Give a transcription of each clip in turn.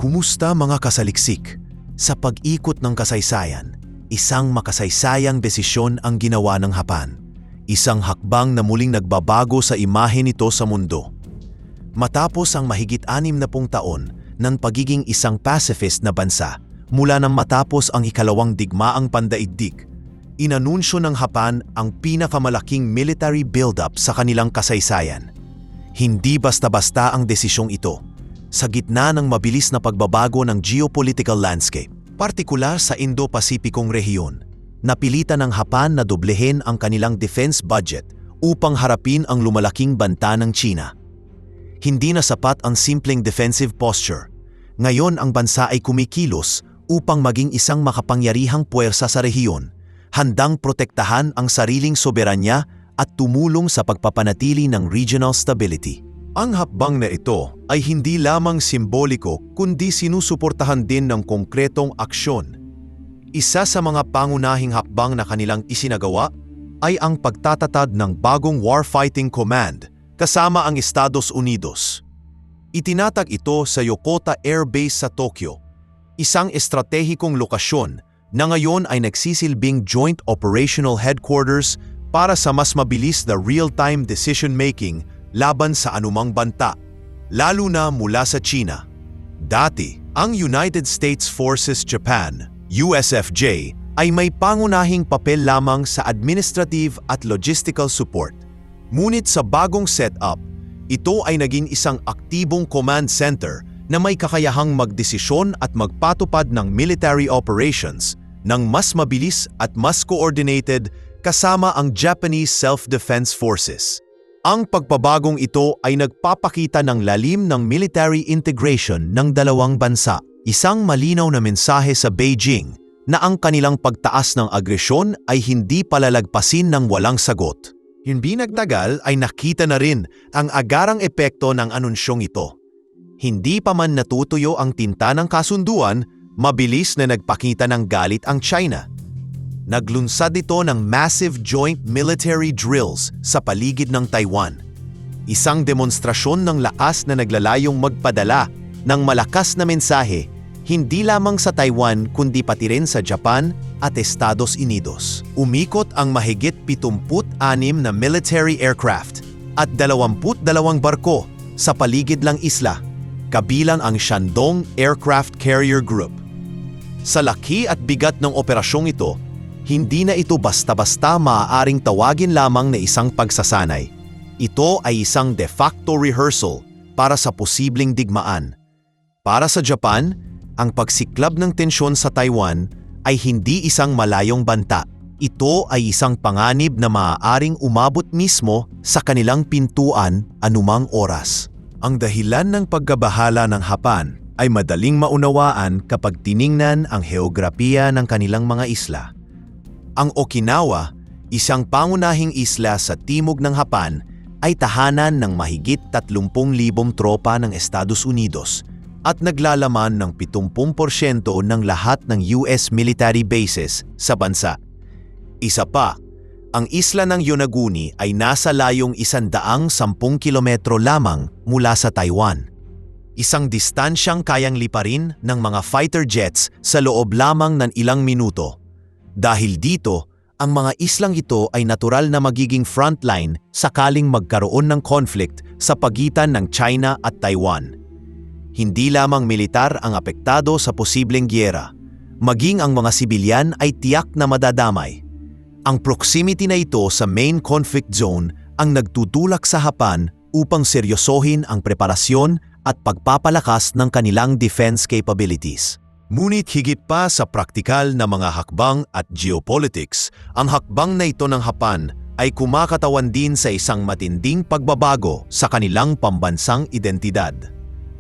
Kumusta mga kasaliksik? Sa pag-ikot ng kasaysayan, isang makasaysayang desisyon ang ginawa ng Japan. Isang hakbang na muling nagbabago sa imahe nito sa mundo. Matapos ang mahigit 60 taon ng pagiging isang pacifist na bansa, mula nang matapos ang ikalawang digmaang pandaigdig, inanunsyo ng Japan ang pinakamalaking military build-up sa kanilang kasaysayan. Hindi basta-basta ang desisyong ito. Sa gitna ng mabilis na pagbabago ng geopolitical landscape, partikular sa Indo-Pasipikong rehiyon, napilitan ng Japan na doblehin ang kanilang defense budget upang harapin ang lumalaking banta ng China. Hindi na sapat ang simpleng defensive posture. Ngayon ang bansa ay kumikilos upang maging isang makapangyarihang puwersa sa rehiyon, handang protektahan ang sariling soberanya at tumulong sa pagpapanatili ng regional stability. Ang hakbang na ito ay hindi lamang simboliko kundi sinusuportahan din ng konkretong aksyon. Isa sa mga pangunahing hakbang na kanilang isinagawa ay ang pagtatatad ng bagong Warfighting Command kasama ang Estados Unidos. Itinatag ito sa Yokota Air Base sa Tokyo, isang estratehikong lokasyon na ngayon ay nagsisilbing Joint Operational Headquarters para sa mas mabilis na real-time decision-making laban sa anumang banta, lalo na mula sa China. Dati, ang United States Forces Japan, USFJ, ay may pangunahing papel lamang sa administrative at logistical support. Ngunit sa bagong setup, ito ay naging isang aktibong command center na may kakayahang magdesisyon at magpatupad ng military operations ng mas mabilis at mas coordinated kasama ang Japanese Self-Defense Forces. Ang pagpabagong ito ay nagpapakita ng lalim ng military integration ng dalawang bansa. Isang malinaw na mensahe sa Beijing na ang kanilang pagtaas ng agresyon ay hindi palalagpasin ng walang sagot. Hindi nagtagal ay nakita na rin ang agarang epekto ng anunsyong ito. Hindi pa man natutuyo ang tinta ng kasunduan, mabilis na nagpakita ng galit ang China. Naglunsad ito ng massive joint military drills sa paligid ng Taiwan. Isang demonstrasyon ng lakas na naglalayong magpadala ng malakas na mensahe hindi lamang sa Taiwan kundi pati rin sa Japan at Estados Unidos. Umikot ang mahigit 76 na military aircraft at 22 barko sa paligid ng isla, kabilang ang Shandong Aircraft Carrier Group. Sa laki at bigat ng operasyong ito, hindi na ito basta-basta maaaring tawagin lamang na isang pagsasanay. Ito ay isang de facto rehearsal para sa posibleng digmaan. Para sa Japan, ang pagsiklab ng tensyon sa Taiwan ay hindi isang malayong banta. Ito ay isang panganib na maaaring umabot mismo sa kanilang pintuan anumang oras. Ang dahilan ng pagkabahala ng Japan ay madaling maunawaan kapag tiningnan ang heograpiya ng kanilang mga isla. Ang Okinawa, isang pangunahing isla sa timog ng Japan, ay tahanan ng mahigit 30,000 tropa ng Estados Unidos at naglalaman ng 70% ng lahat ng US military bases sa bansa. Isa pa, ang isla ng Yonaguni ay nasa layong 110 kilometro lamang mula sa Taiwan. Isang distansyang kayang liparin ng mga fighter jets sa loob lamang ng ilang minuto. Dahil dito, ang mga islang ito ay natural na magiging frontline sakaling magkaroon ng conflict sa pagitan ng China at Taiwan. Hindi lamang militar ang apektado sa posibleng giyera, maging ang mga sibilyan ay tiyak na madadamay. Ang proximity na ito sa main conflict zone ang nagtutulak sa Japan upang seryosohin ang preparasyon at pagpapalakas ng kanilang defense capabilities. Ngunit higit pa sa praktikal na mga hakbang at geopolitics, ang hakbang na ito ng Japan ay kumakatawan din sa isang matinding pagbabago sa kanilang pambansang identidad.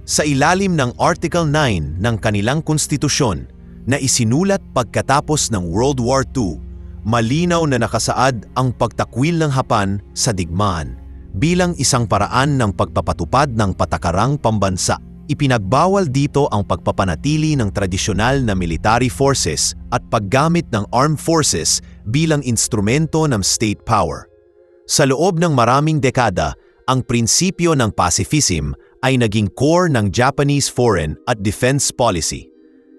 Sa ilalim ng Article 9 ng kanilang konstitusyon na isinulat pagkatapos ng World War II, malinaw na nakasaad ang pagtakwil ng Japan sa digmaan bilang isang paraan ng pagpapatupad ng patakarang pambansa. Ipinagbawal dito ang pagpapanatili ng tradisyonal na military forces at paggamit ng armed forces bilang instrumento ng state power. Sa loob ng maraming dekada, ang prinsipyo ng pacifism ay naging core ng Japanese foreign at defense policy.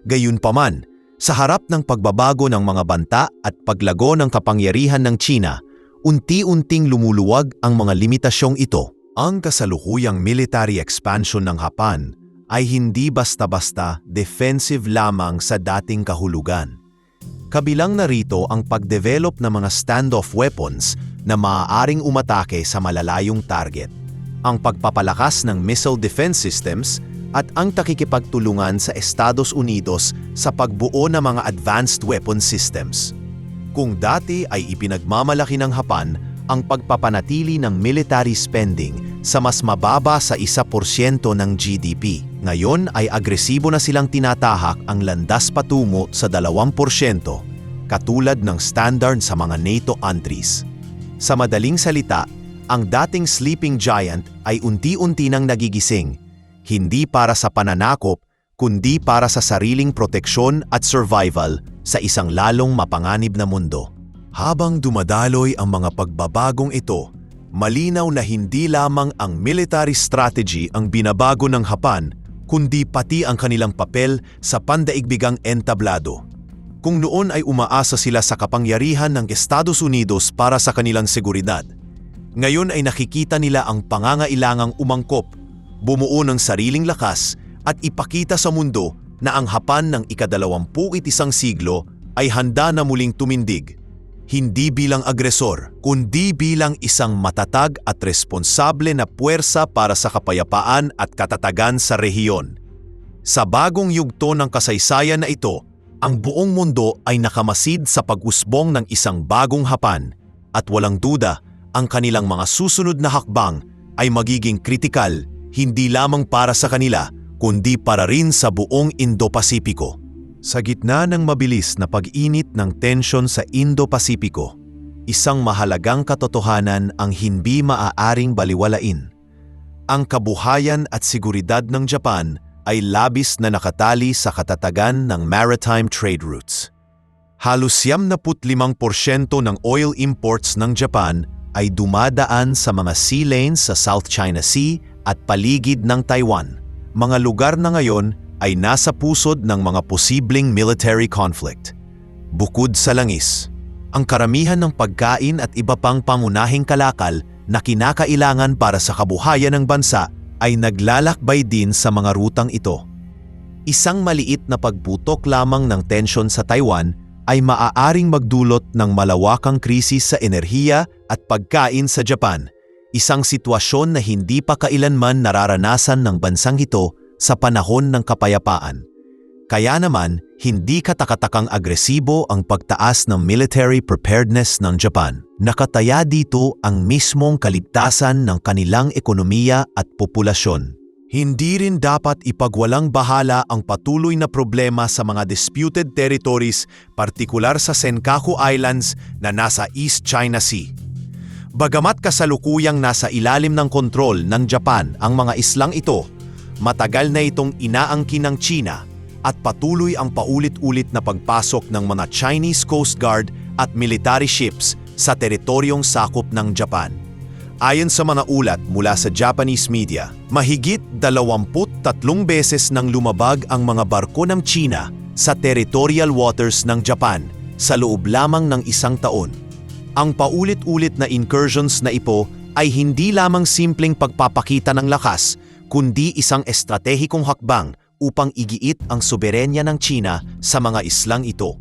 Gayunpaman, sa harap ng pagbabago ng mga banta at paglago ng kapangyarihan ng China, unti-unting lumuluwag ang mga limitasyong ito. Ang kasalukuyang military expansion ng Japan ay hindi basta-basta defensive lamang sa dating kahulugan. Kabilang narito ang pagdevelop ng mga standoff weapons na maaaring umatake sa malalayong target, ang pagpapalakas ng missile defense systems at ang takikipagtulungan sa Estados Unidos sa pagbuo ng mga advanced weapon systems. Kung dati ay ipinagmamalaki ng Japan ang pagpapanatili ng military spending sa mas mababa sa 1% ng GDP, ngayon ay agresibo na silang tinatahak ang landas patungo sa 2%, katulad ng standard sa mga NATO countries. Sa madaling salita, ang dating sleeping giant ay unti-unti nang nagigising, hindi para sa pananakop, kundi para sa sariling proteksyon at survival sa isang lalong mapanganib na mundo. Habang dumadaloy ang mga pagbabagong ito, malinaw na hindi lamang ang military strategy ang binabago ng Japan, kundi pati ang kanilang papel sa pandaigbigang entablado. Kung noon ay umaasa sila sa kapangyarihan ng Estados Unidos para sa kanilang seguridad, ngayon ay nakikita nila ang pangangailangang umangkop, bumuo ng sariling lakas at ipakita sa mundo na ang Japan ng ika-21 siglo ay handa na muling tumindig, hindi bilang agresor, kundi bilang isang matatag at responsable na puwersa para sa kapayapaan at katatagan sa rehiyon. Sa bagong yugto ng kasaysayan na ito, ang buong mundo ay nakamasid sa pag-usbong ng isang bagong Japan at walang duda, ang kanilang mga susunod na hakbang ay magiging kritikal hindi lamang para sa kanila, kundi para rin sa buong Indo-Pasipiko. Sa gitna ng mabilis na pag-init ng tensyon sa Indo-Pasipiko, isang mahalagang katotohanan ang hindi maaaring baliwalain. Ang kabuhayan at seguridad ng Japan ay labis na nakatali sa katatagan ng maritime trade routes. Halos 75% ng oil imports ng Japan ay dumadaan sa mga sea lanes sa South China Sea at paligid ng Taiwan, mga lugar na ngayon ay nasa pusod ng mga posibleng military conflict. Bukod sa langis, ang karamihan ng pagkain at iba pang pangunahing kalakal na kinakailangan para sa kabuhayan ng bansa ay naglalakbay din sa mga rutang ito. Isang maliit na pagputok lamang ng tensyon sa Taiwan ay maaaring magdulot ng malawakang krisis sa enerhiya at pagkain sa Japan, isang sitwasyon na hindi pa kailanman nararanasan ng bansang ito sa panahon ng kapayapaan. Kaya naman, hindi katakatakang agresibo ang pagtaas ng military preparedness ng Japan. Nakataya dito ang mismong kaligtasan ng kanilang ekonomiya at populasyon. Hindi rin dapat ipagwalang bahala ang patuloy na problema sa mga disputed territories, partikular sa Senkaku Islands na nasa East China Sea. Bagamat kasalukuyang nasa ilalim ng kontrol ng Japan ang mga islang ito, matagal na itong inaangkin ng China at patuloy ang paulit-ulit na pagpasok ng mga Chinese Coast Guard at military ships sa teritoryong sakop ng Japan. Ayon sa mga ulat mula sa Japanese media, mahigit 23 beses nang lumabag ang mga barko ng China sa territorial waters ng Japan sa loob lamang ng isang taon. Ang paulit-ulit na incursions na ito ay hindi lamang simpleng pagpapakita ng lakas, kundi isang estratehikong hakbang upang igiit ang soberenya ng China sa mga islang ito.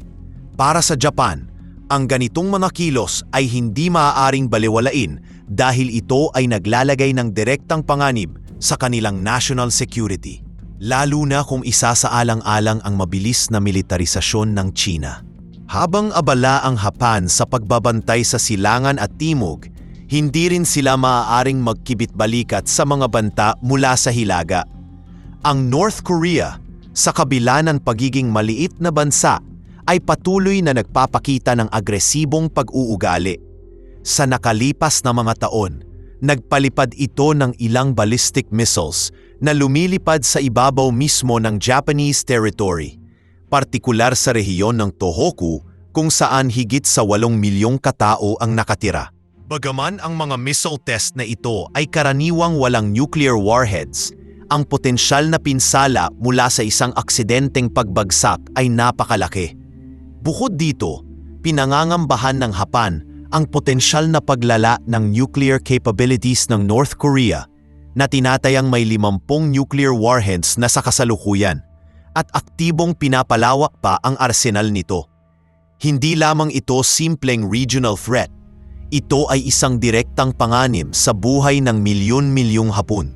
Para sa Japan, ang ganitong mga kilos ay hindi maaaring baliwalain dahil ito ay naglalagay ng direktang panganib sa kanilang national security, lalo na kung isasaalang-alang ang mabilis na militarisasyon ng China. Habang abala ang Japan sa pagbabantay sa silangan at timog, hindi rin sila maaaring magkibit-balikat sa mga banta mula sa hilaga. Ang North Korea, sa kabila ng pagiging maliit na bansa, ay patuloy na nagpapakita ng agresibong pag-uugali. Sa nakalipas na mga taon, nagpalipad ito ng ilang ballistic missiles na lumilipad sa ibabaw mismo ng Japanese territory, partikular sa rehiyon ng Tohoku kung saan higit sa 8 milyong katao ang nakatira. Bagaman ang mga missile test na ito ay karaniwang walang nuclear warheads, ang potensyal na pinsala mula sa isang aksidenteng pagbagsak ay napakalaki. Bukod dito, pinangangambahan ng Japan ang potensyal na paglala ng nuclear capabilities ng North Korea na tinatayang may 50 nuclear warheads na sa kasalukuyan at aktibong pinapalawak pa ang arsenal nito. Hindi lamang ito simpleng regional threat, ito ay isang direktang panganib sa buhay ng milyon-milyong Hapon.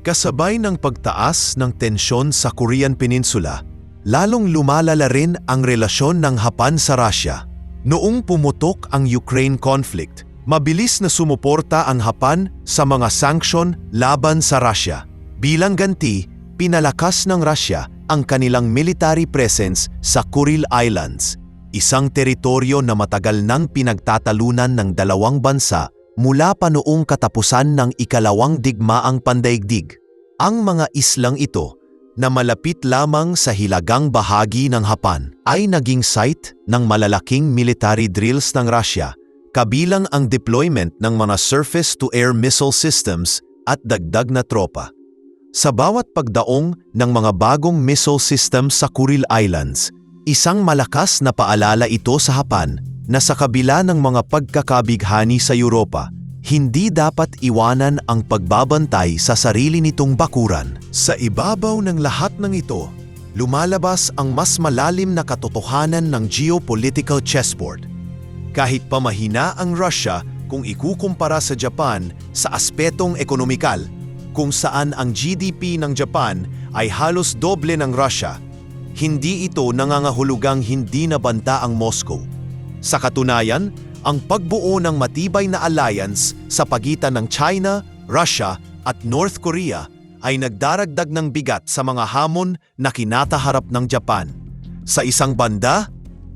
Kasabay ng pagtaas ng tensyon sa Korean Peninsula, lalong lumalala rin ang relasyon ng Japan sa Russia. Noong pumutok ang Ukraine conflict, mabilis na sumuporta ang Japan sa mga sanksyon laban sa Russia. Bilang ganti, pinalakas ng Russia ang kanilang military presence sa Kuril Islands, isang teritoryo na matagal nang pinagtatalunan ng dalawang bansa mula pa noong katapusan ng ikalawang digmaang pandaigdig. Ang mga islang ito, na malapit lamang sa hilagang bahagi ng Japan, ay naging site ng malalaking military drills ng Russia, kabilang ang deployment ng mga surface-to-air missile systems at dagdag na tropa. Sa bawat pagdaong ng mga bagong missile system sa Kuril Islands, isang malakas na paalala ito sa Japan na sa kabila ng mga pagkakabighani sa Europa, hindi dapat iwanan ang pagbabantay sa sarili nitong bakuran. Sa ibabaw ng lahat ng ito, lumalabas ang mas malalim na katotohanan ng geopolitical chessboard. Kahit pa mahina ang Russia kung ikukumpara sa Japan sa aspetong ekonomikal, kung saan ang GDP ng Japan ay halos doble ng Russia, hindi ito nangangahulugang hindi nabanta ang Moscow. Sa katunayan, ang pagbuo ng matibay na alliance sa pagitan ng China, Russia at North Korea ay nagdaragdag ng bigat sa mga hamon na kinataharap ng Japan. Sa isang banda,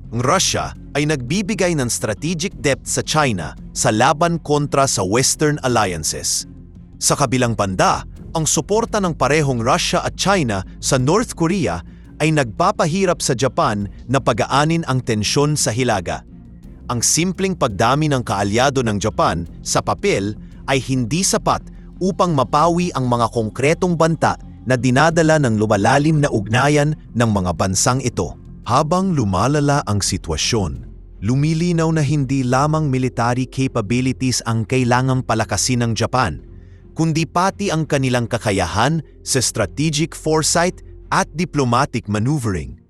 ang Russia ay nagbibigay ng strategic depth sa China sa laban kontra sa Western alliances. Sa kabilang banda, ang suporta ng parehong Russia at China sa North Korea ay nagpapahirap sa Japan na pagaanin ang tensyon sa hilaga. Ang simpleng pagdami ng kaalyado ng Japan sa papel ay hindi sapat upang mapawi ang mga konkretong banta na dinadala ng lumalalim na ugnayan ng mga bansang ito. Habang lumalala ang sitwasyon, lumilinaw na hindi lamang military capabilities ang kailangang palakasin ng Japan, kundi pati ang kanilang kakayahan sa strategic foresight at diplomatic maneuvering.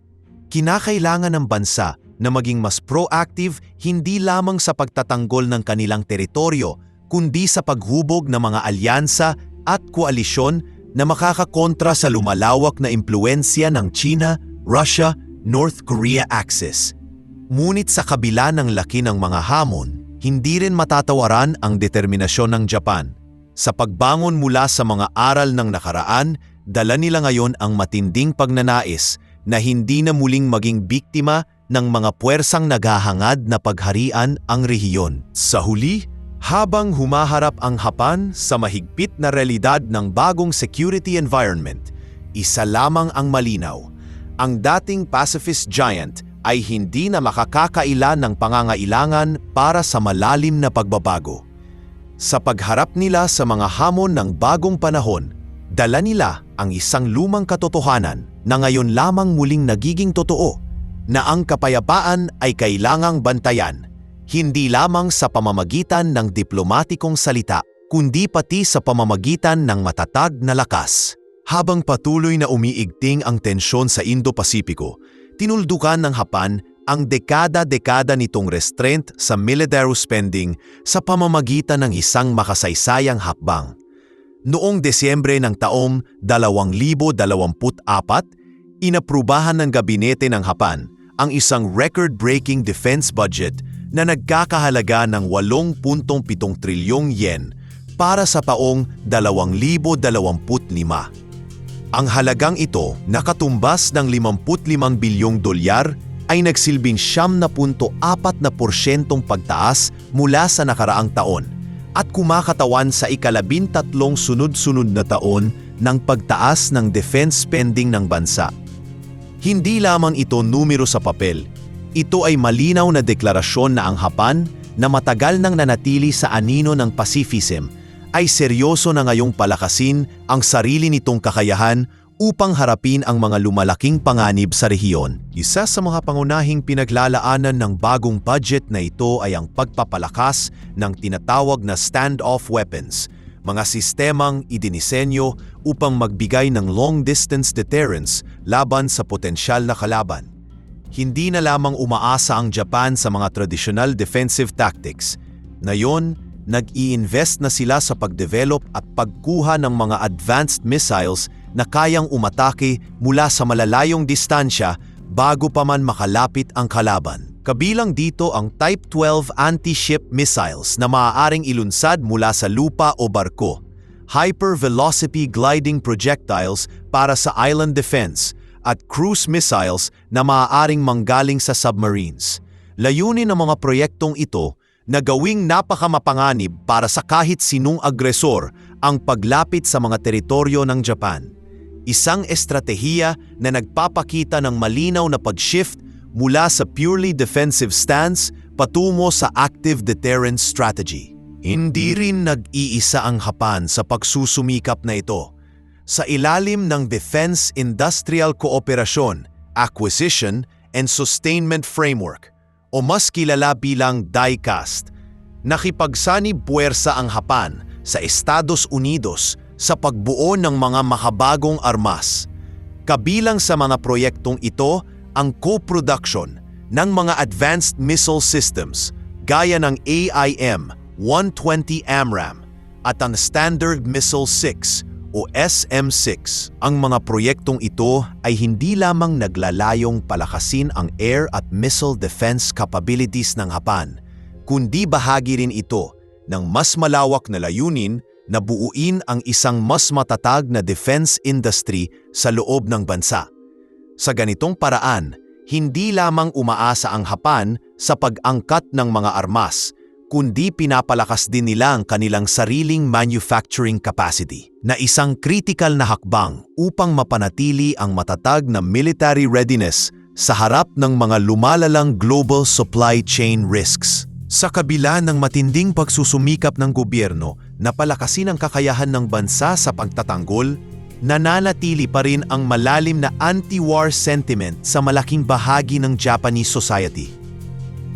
Kinakailangan ng bansa na maging mas proactive hindi lamang sa pagtatanggol ng kanilang teritoryo, kundi sa paghubog ng mga alyansa at koalisyon na makakakontra sa lumalawak na impluensya ng China, Russia, North Korea axis. Ngunit sa kabila ng laki ng mga hamon, hindi rin matatawaran ang determinasyon ng Japan. Sa pagbangon mula sa mga aral ng nakaraan, dala nila ngayon ang matinding pagnanais na hindi na muling maging biktima ng mga puwersang naghahangad na pagharian ang rehiyon. Sa huli, habang humaharap ang Japan sa mahigpit na realidad ng bagong security environment, isa lamang ang malinaw. Ang dating pacifist giant ay hindi na makakakaila ng pangangailangan para sa malalim na pagbabago. Sa pagharap nila sa mga hamon ng bagong panahon, dala nila ang isang lumang katotohanan na ngayon lamang muling nagiging totoo, na ang kapayapaan ay kailangang bantayan, hindi lamang sa pamamagitan ng diplomatikong salita, kundi pati sa pamamagitan ng matatag na lakas. Habang patuloy na umiigting ang tensyon sa Indo-Pasipiko, tinuldukan ng Japan ang dekada-dekada nitong restraint sa military spending sa pamamagitan ng isang makasaysayang hakbang. Noong Desyembre ng taong 2024, inaprubahan ng gabinete ng Japan ang isang record-breaking defense budget na nagkakahalaga ng 8.7 trilyong yen para sa taong 2025. Ang halagang ito, nakatumbas ng 55 bilyong dolyar, ay nagsilbing 7.4% pagtaas mula sa nakaraang taon at kumakatawan sa ika-13 sunod-sunod na taon ng pagtaas ng defense spending ng bansa. Hindi lamang ito numero sa papel, ito ay malinaw na deklarasyon na ang Japan, na matagal nang nanatili sa anino ng pacifism, ay seryoso na ngayong palakasin ang sarili nitong kakayahan upang harapin ang mga lumalaking panganib sa rehiyon. Isa sa mga pangunahing pinaglalaanan ng bagong budget na ito ay ang pagpapalakas ng tinatawag na standoff weapons, mga sistemang idinisenyo upang magbigay ng long-distance deterrence laban sa potensyal na kalaban. Hindi na lamang umaasa ang Japan sa mga traditional defensive tactics. Ngayon, nag-i-invest na sila sa pagdevelop at pagkuha ng mga advanced missiles na kayang umatake mula sa malalayong distansya bago pa man makalapit ang kalaban. Kabilang dito ang Type 12 anti-ship missiles na maaaring ilunsad mula sa lupa o barko, hyper-velocity gliding projectiles para sa island defense, at cruise missiles na maaaring manggaling sa submarines. Layunin ng mga proyektong ito na gawing napakamapanganib para sa kahit sinong agresor ang paglapit sa mga teritoryo ng Japan. Isang estratehiya na nagpapakita ng malinaw na pag-shift mula sa purely defensive stance patungo sa active deterrence strategy. Hindi rin nag-iisa ang Japan sa pagsusumikap na ito. Sa ilalim ng Defense Industrial Cooperation, Acquisition and Sustainment Framework, o mas kilala bilang DICAST, nakipagsanib puwersa ang Japan sa Estados Unidos sa pagbuo ng mga makabagong armas. Kabilang sa mga proyektong ito ang co-production ng mga advanced missile systems gaya ng AIM-120 AMRAAM at ang Standard Missile 6 o SM-6. Ang mga proyektong ito ay hindi lamang naglalayong palakasin ang air at missile defense capabilities ng Japan, kundi bahagi rin ito ng mas malawak na layunin na buuin ang isang mas matatag na defense industry sa loob ng bansa. Sa ganitong paraan, hindi lamang umaasa ang Japan sa pag-angkat ng mga armas, kundi pinapalakas din nila ang kanilang sariling manufacturing capacity na isang critical na hakbang upang mapanatili ang matatag na military readiness sa harap ng mga lumalalang global supply chain risks. Sa kabila ng matinding pagsusumikap ng gobyerno na palakasin ang kakayahan ng bansa sa pagtatanggol, nananatili pa rin ang malalim na anti-war sentiment sa malaking bahagi ng Japanese society.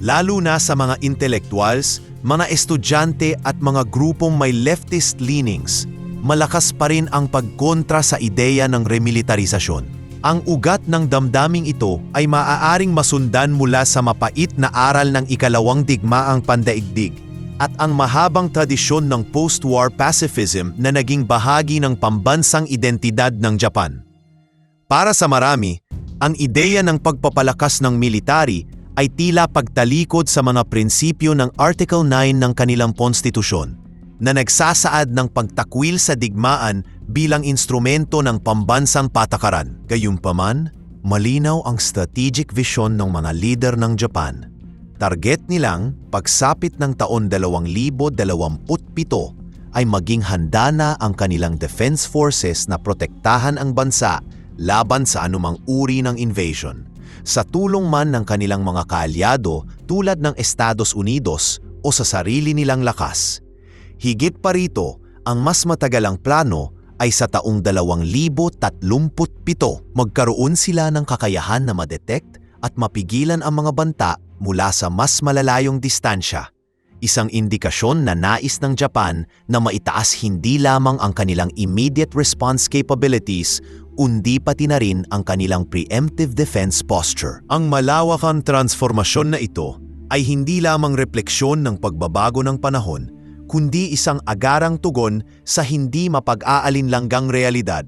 Lalo na sa mga intellectuals, mga estudyante at mga grupong may leftist leanings, malakas pa rin ang pagkontra sa ideya ng remilitarisasyon. Ang ugat ng damdaming ito ay maaaring masundan mula sa mapait na aral ng ikalawang digmaang pandaigdig at ang mahabang tradisyon ng post-war pacifism na naging bahagi ng pambansang identidad ng Japan. Para sa marami, ang ideya ng pagpapalakas ng military ay tila pagtalikod sa mga prinsipyo ng Article 9 ng kanilang konstitusyon na nagsasaad ng pagtakwil sa digmaan bilang instrumento ng pambansang patakaran. Gayunpaman, malinaw ang strategic vision ng mga lider ng Japan. Target nilang pagsapit ng taon 2027 ay maging handa na ang kanilang defense forces na protektahan ang bansa laban sa anumang uri ng invasion, sa tulong man ng kanilang mga kaalyado tulad ng Estados Unidos o sa sarili nilang lakas. Higit pa rito, ang mas matagalang plano ay sa taong 2037 magkaroon sila ng kakayahan na ma-detect at mapigilan ang mga banta mula sa mas malalayong distansya. Isang indikasyon na nais ng Japan na maitaas hindi lamang ang kanilang immediate response capabilities, kundi pati na rin ang kanilang preemptive defense posture. Ang malawakang transformasyon na ito ay hindi lamang refleksyon ng pagbabago ng panahon, kundi isang agarang tugon sa hindi mapag-aalinlanggang realidad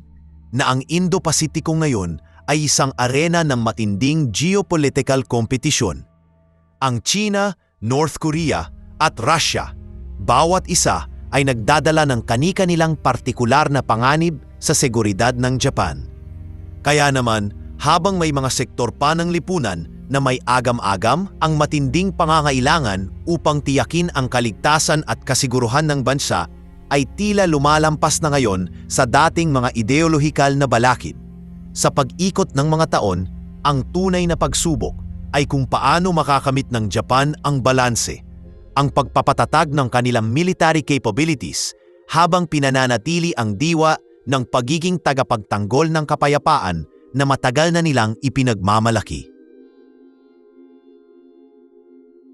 na ang Indo-Pasifiko ngayon ay isang arena ng matinding geopolitical kompetisyon. Ang China, North Korea at Russia, bawat isa ay nagdadala ng kani-kanilang partikular na panganib sa seguridad ng Japan. Kaya naman, habang may mga sektor pa ng lipunan na may agam-agam ang matinding pangangailangan upang tiyakin ang kaligtasan at kasiguruhan ng bansa, ay tila lumalampas na ngayon sa dating mga ideolohikal na balakid. Sa pag-ikot ng mga taon, ang tunay na pagsubok ay kung paano makakamit ng Japan ang balanse, ang pagpapatatag ng kanilang military capabilities habang pinananatili ang diwa ng pagiging tagapagtanggol ng kapayapaan na matagal na nilang ipinagmamalaki.